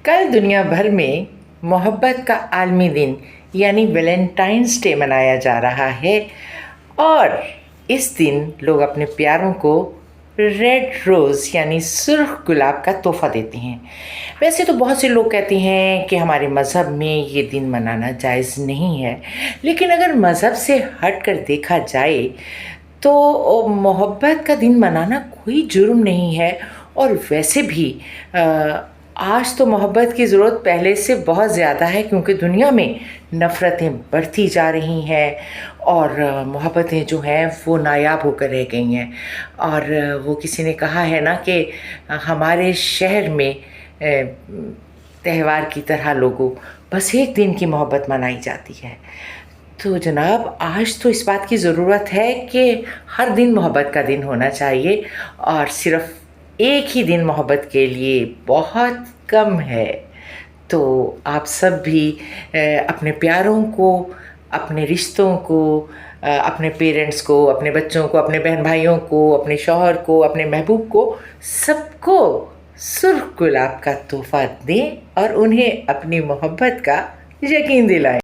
कल दुनिया भर में मोहब्बत का आलमी दिन यानी वैलेंटाइंस डे मनाया जा रहा है और इस दिन लोग अपने प्यारों को रेड रोज़ यानी सुर्ख गुलाब का तोहफ़ा देते हैं। वैसे तो बहुत से लोग कहते हैं कि हमारे मज़हब में ये दिन मनाना जायज़ नहीं है, लेकिन अगर मज़हब से हट कर देखा जाए तो मोहब्बत का दिन मनाना कोई जुर्म नहीं है। और वैसे भी आज तो मोहब्बत की ज़रूरत पहले से बहुत ज़्यादा है, क्योंकि दुनिया में नफ़रतें बढ़ती जा रही हैं और मोहब्बतें जो हैं वो नायाब होकर रह गई हैं। और वो किसी ने कहा है ना कि हमारे शहर में त्यौहार की तरह लोगों बस एक दिन की मोहब्बत मनाई जाती है। तो जनाब, आज तो इस बात की ज़रूरत है कि हर दिन मोहब्बत का दिन होना चाहिए, और सिर्फ़ एक ही दिन मोहब्बत के लिए बहुत कम है। तो आप सब भी अपने प्यारों को, अपने रिश्तों को, अपने पेरेंट्स को, अपने बच्चों को, अपने बहन भाइयों को, अपने शौहर को, अपने महबूब को, सबको सुर्ख गुलाब का तोहफ़ा दें और उन्हें अपनी मोहब्बत का यकीन दिलाएं।